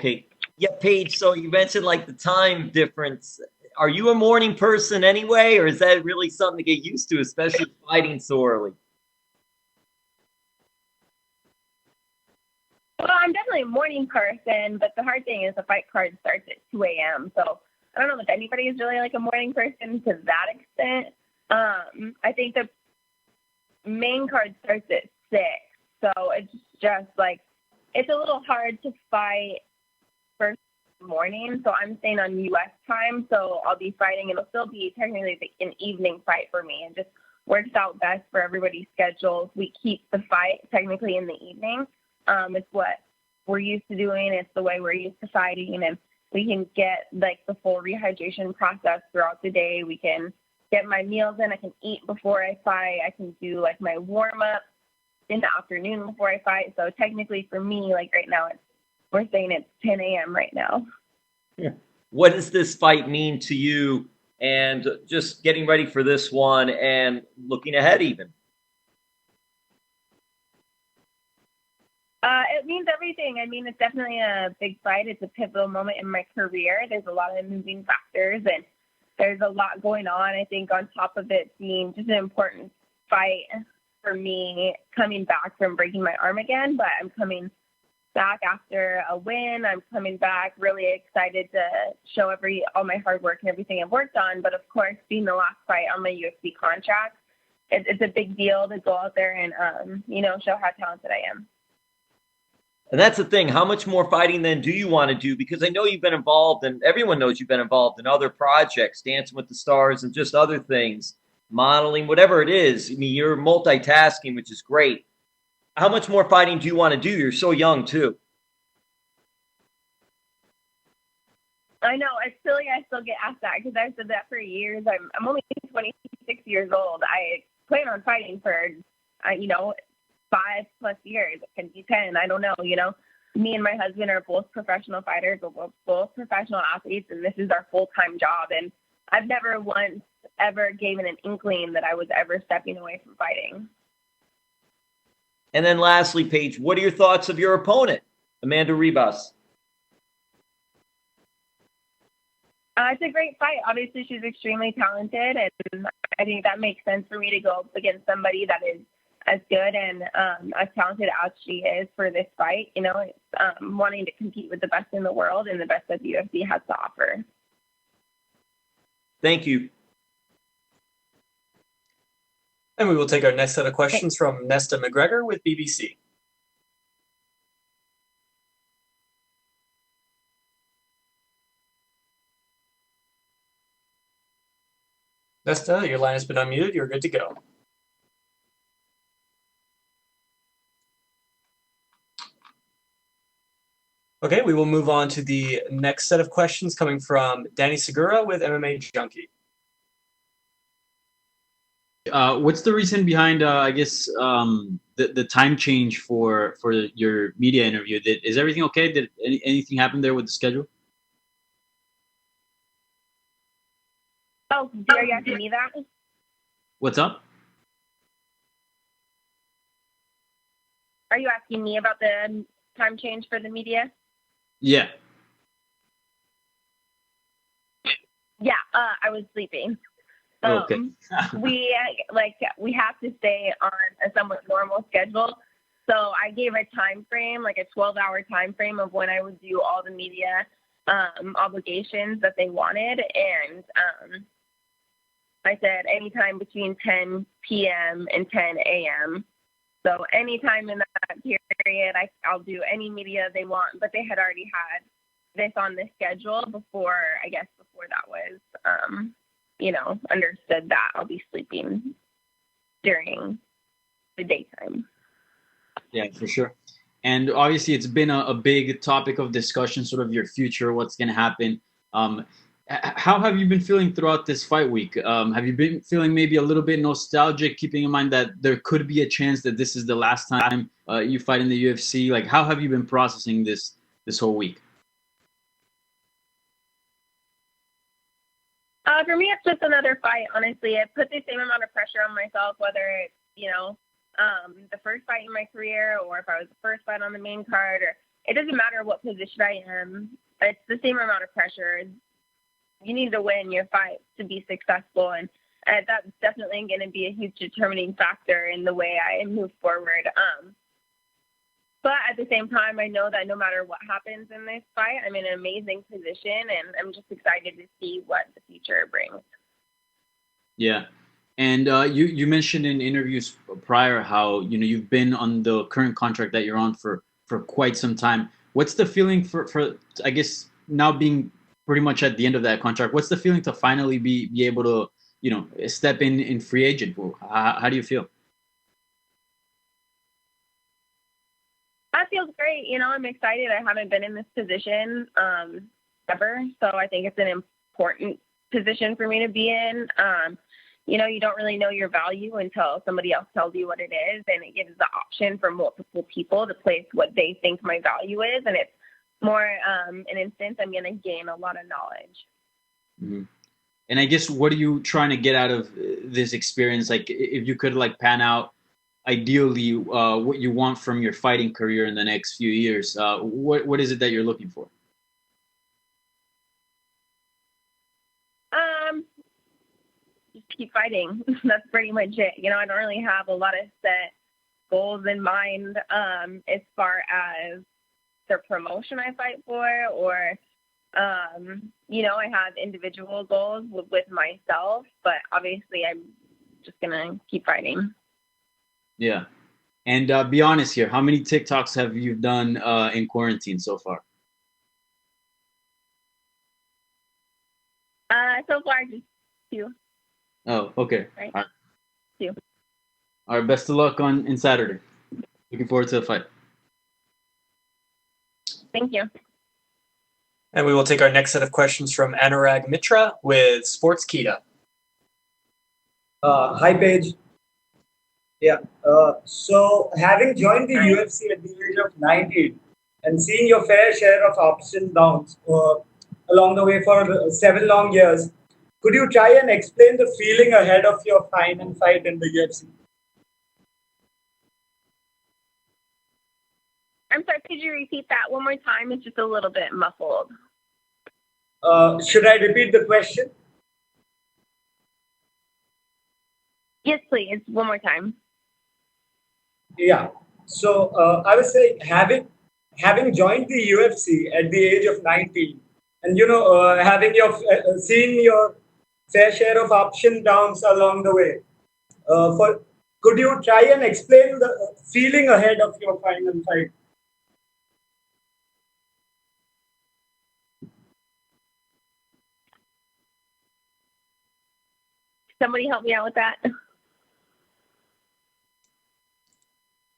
Okay. Yeah, Paige, so you mentioned like the time difference. Are you a morning person anyway, or is that really something to get used to, especially fighting so early? Well, I'm definitely a morning person, but the hard thing is the fight card starts at 2 a.m. So I don't know if anybody is really like a morning person to that extent. I think the main card starts at 6. So it's just like, it's a little hard to fight first morning. So I'm staying on U.S. time. So I'll be fighting. It'll still be technically like an evening fight for me. It just works out best for everybody's schedules. We keep the fight technically in the evening. It's what we're used to doing. It's the way we're used to fighting, and we can get like the full rehydration process throughout the day. We can get my meals in. I can eat before I fight. I can do like my warm up in the afternoon before I fight. So technically for me, like right now, we're saying it's 10 a.m. right now. Yeah. What does this fight mean to you? And just getting ready for this one and looking ahead, even. It means everything. I mean, it's definitely a big fight. It's a pivotal moment in my career. There's a lot of moving factors, and there's a lot going on. I think on top of it being just an important fight for me, coming back from breaking my arm again, but I'm coming back after a win. I'm coming back really excited to show all my hard work and everything I've worked on. But of course, being the last fight on my UFC contract, it's a big deal to go out there and, show how talented I am. And that's the thing. How much more fighting then do you want to do? Because I know you've been involved, and everyone knows you've been involved in other projects, Dancing with the Stars, and just other things, modeling, whatever it is. I mean, you're multitasking, which is great. How much more fighting do you want to do? You're so young, too. I know. It's silly I still get asked that because I've said that for years. I'm only 26 years old. I plan on fighting for, 5+ years. It can be 10. I don't know. Me and my husband are both professional fighters. We're both professional athletes, and this is our full-time job. And I've never once ever given an inkling that I was ever stepping away from fighting. And then lastly, Paige, what are your thoughts of your opponent, Amanda Ribas? It's a great fight. Obviously, she's extremely talented, and I think that makes sense for me to go up against somebody that is as good and as talented as she is for this fight. It's wanting to compete with the best in the world and the best that the UFC has to offer. Thank you. And we will take our next set of questions from Nesta McGregor with BBC. Nesta, your line has been unmuted. You're good to go. Okay, we will move on to the next set of questions coming from Danny Segura with MMA Junkie. What's the reason behind, the time change for your media interview? Is everything okay? Did anything happen there with the schedule? Oh, are you asking me that? What's up? Are you asking me about the time change for the media? Yeah. Yeah, I was sleeping. Okay. we have to stay on a somewhat normal schedule. So I gave a time frame, like a 12-hour time frame of when I would do all the media obligations that they wanted. And I said anytime between 10 p.m. and 10 a.m. So anytime in that period, I'll do any media they want. But they had already had this on the schedule before that was understood that I'll be sleeping during the daytime. Yeah, for sure. And obviously, it's been a big topic of discussion, sort of your future, what's going to happen. How have you been feeling throughout this fight week? Have you been feeling maybe a little bit nostalgic, keeping in mind that there could be a chance that this is the last time you fight in the UFC? Like, how have you been processing this whole week? For me, it's just another fight, honestly. It put the same amount of pressure on myself, whether it's, the first fight in my career or if I was the first fight on the main card or it doesn't matter what position I am. It's the same amount of pressure. You need to win your fight to be successful, and that's definitely going to be a huge determining factor in the way I move forward. But at the same time, I know that no matter what happens in this fight, I'm in an amazing position, and I'm just excited to see what the future brings. Yeah. And you mentioned in interviews prior how you've been on the current contract that you're on for quite some time. What's the feeling for I guess now being pretty much at the end of that contract? What's the feeling to finally be able to step in free agent? How do you feel? That feels great. I'm excited. I haven't been in this position ever, so I think it's an important position for me to be in. You don't really know your value until somebody else tells you what it is, and it gives the option for multiple people to place what they think my value is, and it's more an instance I'm going to gain a lot of knowledge. Mm-hmm. And I guess, what are you trying to get out of this experience? Like, if you could pan out ideally what you want from your fighting career in the next few years, what is it that you're looking for? Just keep fighting. That's pretty much it. I don't really have a lot of set goals in mind as far as the promotion I fight for, or I have individual goals with myself, but obviously I'm just gonna keep fighting. Yeah. And be honest here, how many TikToks have you done in quarantine so far? So far, just 2. Oh, okay. Right. All right. 2. All right. Best of luck in Saturday. Looking forward to the fight. Thank you. And we will take our next set of questions from Anurag Mitra with Sportskeeda. Hi, Paige. Yeah. So, having joined the UFC at the age of 19 and seeing your fair share of ups and downs along the way for 7 long years, could you try and explain the feeling ahead of your final fight in the UFC? I'm sorry, could you repeat that one more time? It's just a little bit muffled. Should I repeat the question? Yes, please. One more time. Yeah. So I was saying, having joined the UFC at the age of 19, and having seeing your fair share of ups and downs along the way, could you try and explain the feeling ahead of your final fight? Somebody help me out with that.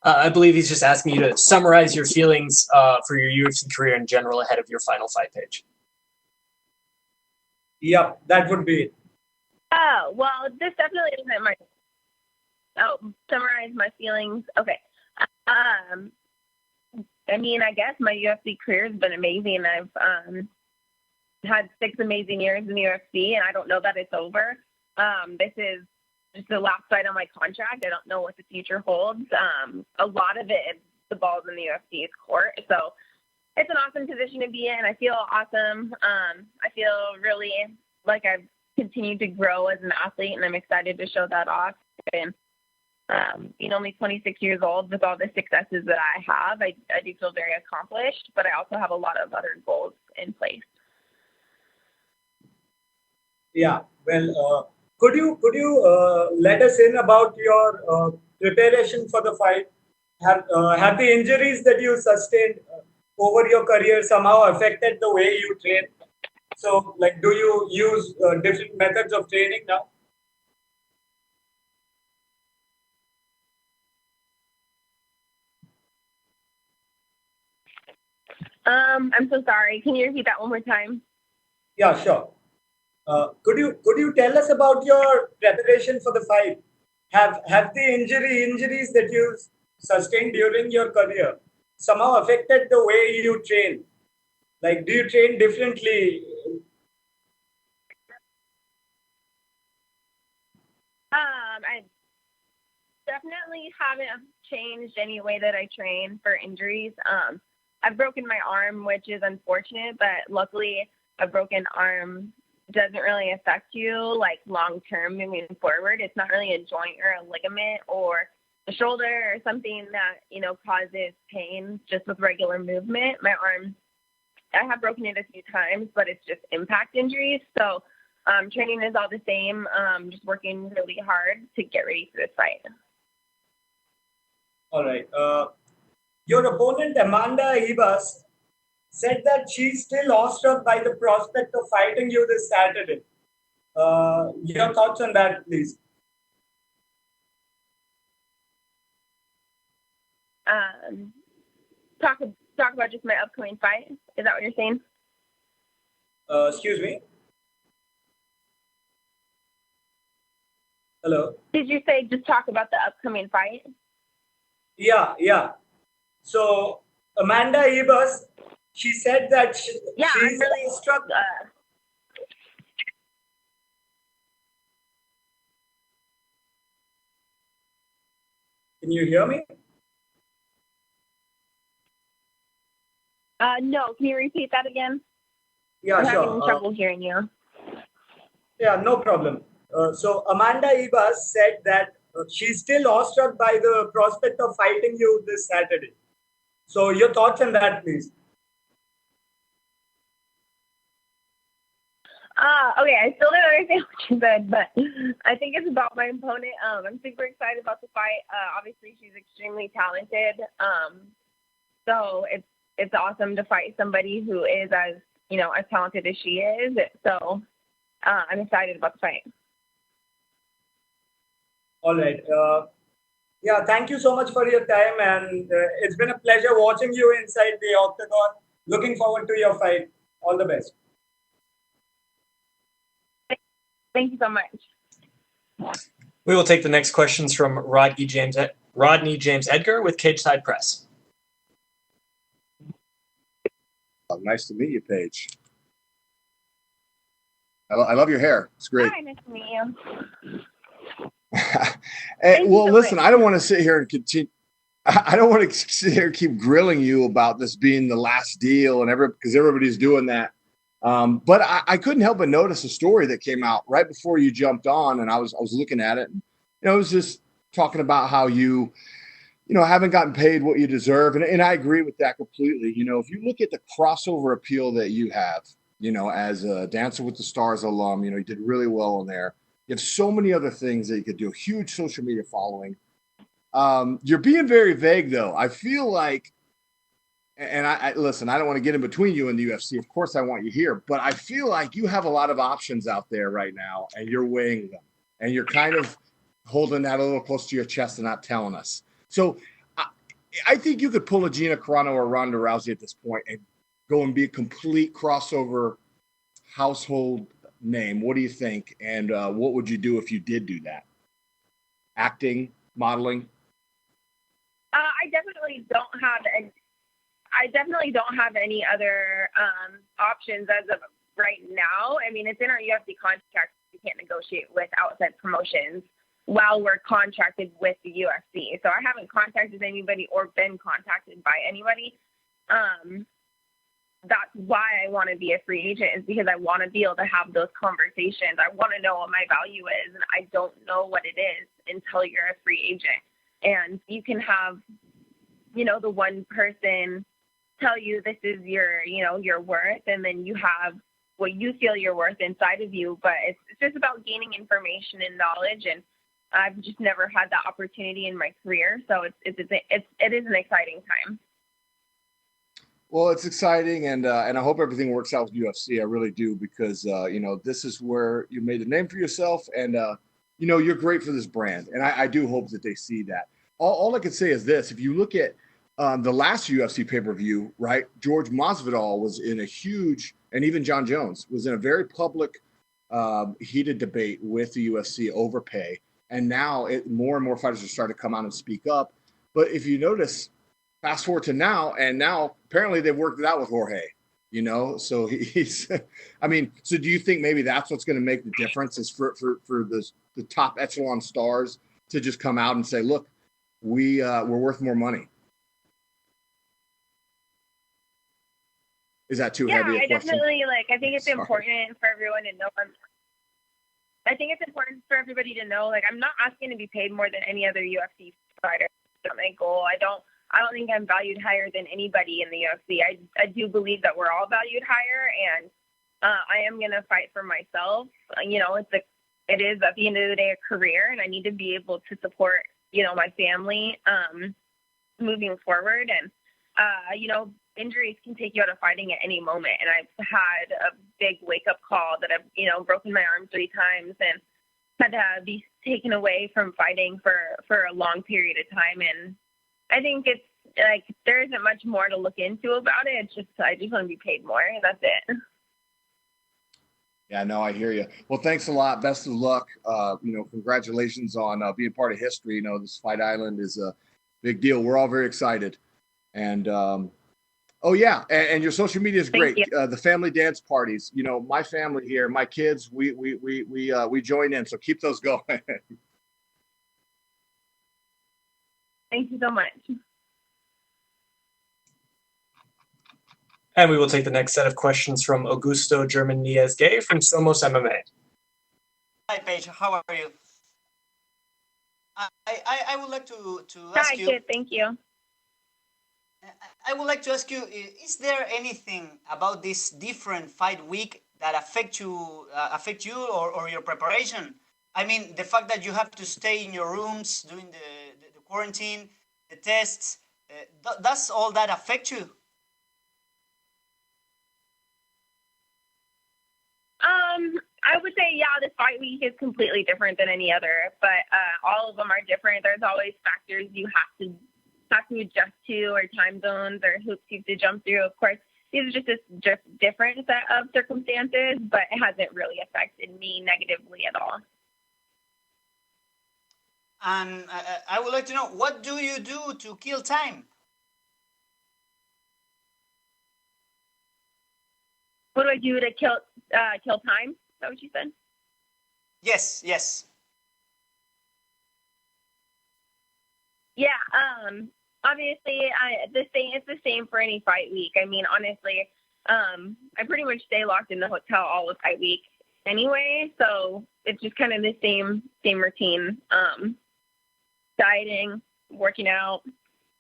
I believe he's just asking you to summarize your feelings for your UFC career in general ahead of your final fight, Paige. Yeah, that would be it. Oh, well, this definitely isn't my... summarize my feelings. Okay. I guess my UFC career has been amazing. I've had 6 amazing years in the UFC, and I don't know that it's over. This is just the last fight on my contract. I don't know what the future holds. A lot of it, the ball's in the UFC's court. So it's an awesome position to be in. I feel awesome. I feel really like I've continued to grow as an athlete, and I'm excited to show that off. And only 26 years old, with all the successes that I have, I do feel very accomplished, but I also have a lot of other goals in place. Yeah. Well, could you let us in about your preparation for the fight? Have the injuries that you sustained over your career somehow affected the way you train? So, do you use different methods of training now? I'm so sorry. Can you repeat that one more time? Yeah, sure. Could you tell us about your preparation for the fight? Have the injuries that you sustained during your career somehow affected the way you train? Do you train differently? I definitely haven't changed any way that I train for injuries. I've broken my arm, which is unfortunate, but luckily a broken arm doesn't really affect you like long term moving forward. It's not really a joint or a ligament or the shoulder or something that, you know, causes pain just with regular movement. My arm, I have broken it a few times, but it's just impact injuries. So training is all the same. Just working really hard to get ready for this fight. All right. Your opponent, Amanda Ribas, said that she's still awestruck by the prospect of fighting you this Saturday. Your thoughts on that, please? Talk about just my upcoming fight. Is that what you're saying? Excuse me? Hello? Did you say just talk about the upcoming fight? Yeah. So, Amanda Ribas, she said that she's I'm really awestruck. Can you hear me? No. Can you repeat that again? Yeah, I'm sure. having trouble hearing you. Yeah, no problem. So Amanda Ribas said that she's still awestruck by the prospect of fighting you this Saturday. So your thoughts on that, please? Okay, I still don't understand what you said, but I think it's about my opponent. I'm super excited about the fight. Obviously, she's extremely talented. So it's awesome to fight somebody who is as talented as she is. So I'm excited about the fight. All right. Yeah, thank you so much for your time, and it's been a pleasure watching you inside the octagon. Looking forward to your fight. All the best. Thank you so much. We will take the next questions from Rodney James Edgar with Cage Side Press. Nice to meet you, Paige. I love your hair. It's great. Hi, nice to meet you. Well, listen, I don't want to sit here and continue. I don't want to sit here and keep grilling you about this being the last deal and because everybody's doing that. But I couldn't help but notice a story that came out right before you jumped on, and I was looking at it. And, it was just talking about how you haven't gotten paid what you deserve, and I agree with that completely. If you look at the crossover appeal that you have, as a Dancing with the Stars alum, you did really well in there. You have so many other things that you could do. A huge social media following. You're being very vague, though. I feel like, and I listen, I don't want to get in between you and the UFC. Of course, I want you here, but I feel like you have a lot of options out there right now, and you're weighing them, and you're kind of holding that a little close to your chest and not telling us. So I think you could pull a Gina Carano or Ronda Rousey at this point and go and be a complete crossover household name. What do you think? And what would you do if you did do that? Acting, modeling? I definitely don't have any other options as of right now. I mean, it's in our UFC contract. We can't negotiate with outside promotions while we're contracted with the UFC. So I haven't contacted anybody or been contacted by anybody. That's why I want to be a free agent, is because I want to be able to have those conversations. I want to know what my value is, and I don't know what it is until you're a free agent. And you can have, the one person tell you this is your worth, and then you have what you feel you're worth inside of you. But it's just about gaining information and knowledge, and I've just never had that opportunity in my career. So it is an exciting time. Well, it's exciting, and I hope everything works out with UFC. I really do, because this is where you made a name for yourself, and you're great for this brand, and I do hope that they see that. All I can say is this: if you look at the last UFC pay-per-view, right, George Masvidal was in a huge, and even John Jones was in a very public, heated debate with the UFC over pay, and now more and more fighters are starting to come out and speak up. But if you notice, fast forward to now, and now apparently they've worked it out with Jorge, so he's, so do you think maybe that's what's going to make the difference, is for the top echelon stars to just come out and say, look, we're worth more money? Is that too Yeah, heavy a I question? definitely I think it's Sorry. important for everyone to know. I think it's important for everybody to know, I'm not asking to be paid more than any other UFC fighter. That's not my goal. I don't think I'm valued higher than anybody in the UFC. I do believe that we're all valued higher, and I am gonna fight for myself. It is at the end of the day a career, and I need to be able to support my family moving forward. And injuries can take you out of fighting at any moment. And I've had a big wake-up call that I've, broken my arm 3 times and had to be taken away from fighting for a long period of time. And I think it's there isn't much more to look into about it. It's just, I just want to be paid more, and that's it. Yeah, no, I hear you. Well, thanks a lot. Best of luck. Congratulations on being part of history. This Fight Island is a big deal. We're all very excited. And and your social media is great. The family dance parties. My family here, my kids, we join in. So keep those going. Thank you so much. And we will take the next set of questions from Augusto German Nies-Gay from Somos MMA. Hi, Paige. How are you? I would like to ask you. Hi, good. Thank you. I would like to ask you: is there anything about this different fight week that affect you or your preparation? I mean, the fact that you have to stay in your rooms during the quarantine, the tests. Does all that affect you? I would say, yeah, this fight week is completely different than any other, but all of them are different. There's always factors you have to adjust to, or time zones, or hoops you have to jump through. Of course, these are just different set of circumstances, but it hasn't really affected me negatively at all. And I would like to know, what do you do to kill time? What do I do to kill time? Is that what you said? Yes. Yeah. Obviously, it's the same for any fight week. I mean, honestly, I pretty much stay locked in the hotel all of fight week anyway, so it's just kind of the same routine. Dieting, working out,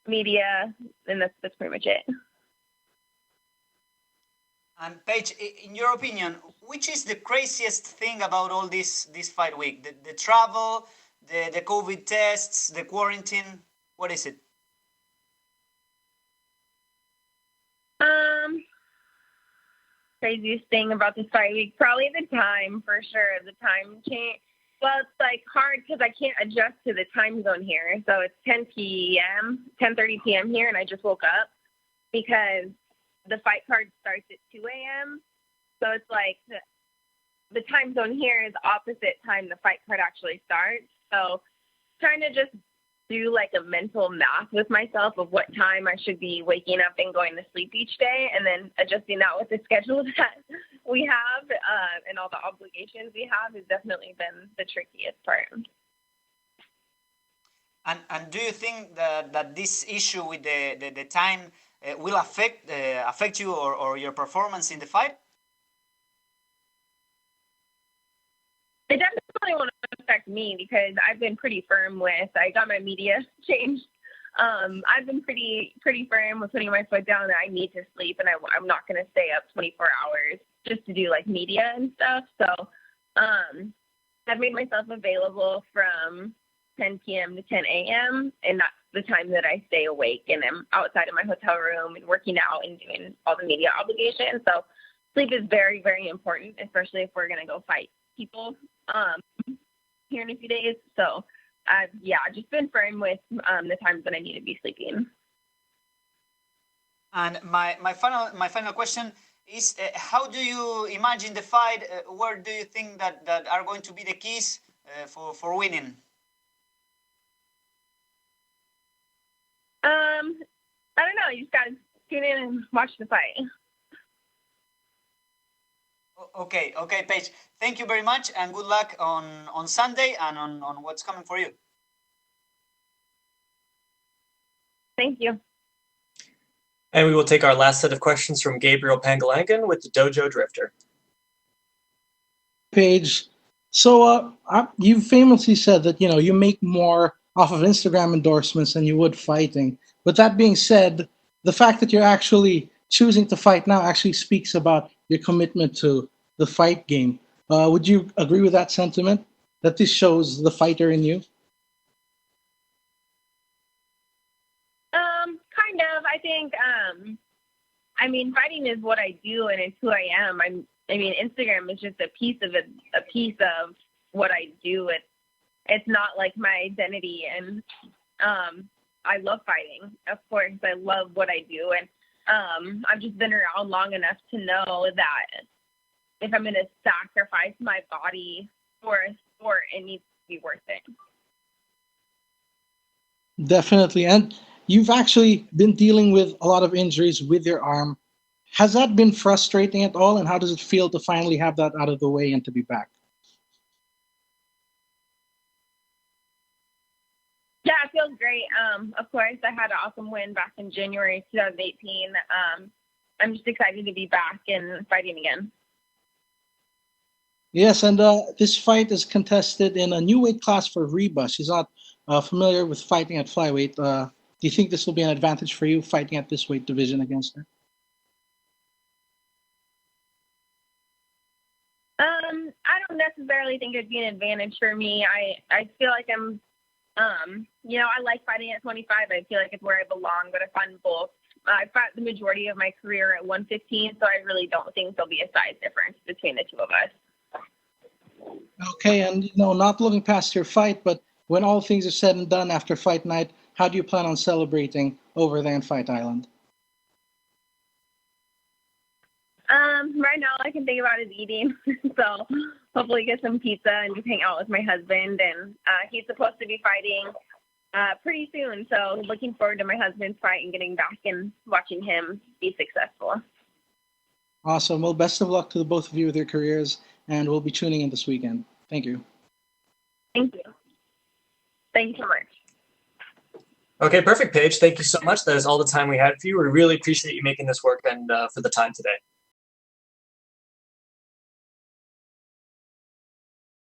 media, and that's pretty much it. And Paige, in your opinion, which is the craziest thing about all this fight week? The travel, the COVID tests, the quarantine. What is it? Craziest thing about this fight week, probably the time, for sure. The time change. Well, it's hard because I can't adjust to the time zone here. So it's 10:30 p.m. here, and I just woke up because the fight card starts at 2 a.m. So it's the time zone here is opposite time the fight card actually starts. So trying to just do a mental math with myself of what time I should be waking up and going to sleep each day, and then adjusting that with the schedule that we have and all the obligations we have has definitely been the trickiest part. And do you think that this issue with the time will affect you or your performance in the fight? It definitely won't affect me because I've been pretty firm with. I got my media changed. I've been pretty firm with putting my foot down that I need to sleep, and I'm not going to stay up 24 hours just to do media and stuff. So I've made myself available from 10 p.m. to 10 a.m. and that's the time that I stay awake, and I'm outside of my hotel room and working out and doing all the media obligations. So sleep is very, very important, especially if we're going to go fight people here in a few days. So I've just been firm with the times that I need to be sleeping. And my final question is, how do you imagine the fight? Where do you think that are going to be the keys for winning? I don't know. You just got to tune in and watch the fight. Okay, Paige. Thank you very much, and good luck on Sunday and on what's coming for you. Thank you. And we will take our last set of questions from Gabriel Pangalangan with the Dojo Drifter. Paige, so you famously said that you make more off of Instagram endorsements than you would fighting. But that being said, the fact that you're actually choosing to fight now actually speaks about your commitment to the fight game. Would you agree with that sentiment? That this shows the fighter in you? Kind of. I think, fighting is what I do and it's who I am. Instagram is just a piece of what I do. It's not like my identity. And I love fighting. Of course, I love what I do. And I've just been around long enough to know that if I'm going to sacrifice my body for a sport, it needs to be worth it. Definitely. And you've actually been dealing with a lot of injuries with your arm. Has that been frustrating at all? And how does it feel to finally have that out of the way and to be back? Yeah, it feels great. Of course, I had an awesome win back in January 2018. I'm just excited to be back and fighting again. Yes, and this fight is contested in a new weight class for Ribas. She's not familiar with fighting at flyweight. Do you think this will be an advantage for you fighting at this weight division against her? I don't necessarily think it'd be an advantage for me. I feel like I'm, I like fighting at 25. I feel like it's where I belong, but I find both. I fought the majority of my career at 115, so I really don't think there'll be a size difference between the two of us. Okay, and not looking past your fight, but when all things are said and done after fight night, how do you plan on celebrating over there in Fight Island? Right now, all I can think about is eating. So hopefully get some pizza and just hang out with my husband. And he's supposed to be fighting pretty soon. So looking forward to my husband's fight and getting back and watching him be successful. Awesome. Well, best of luck to the both of you with your careers, and we'll be tuning in this weekend. Thank you. Thank you. Thank you so much. Okay, perfect, Paige. Thank you so much. That is all the time we had for you. We really appreciate you making this work and for the time today.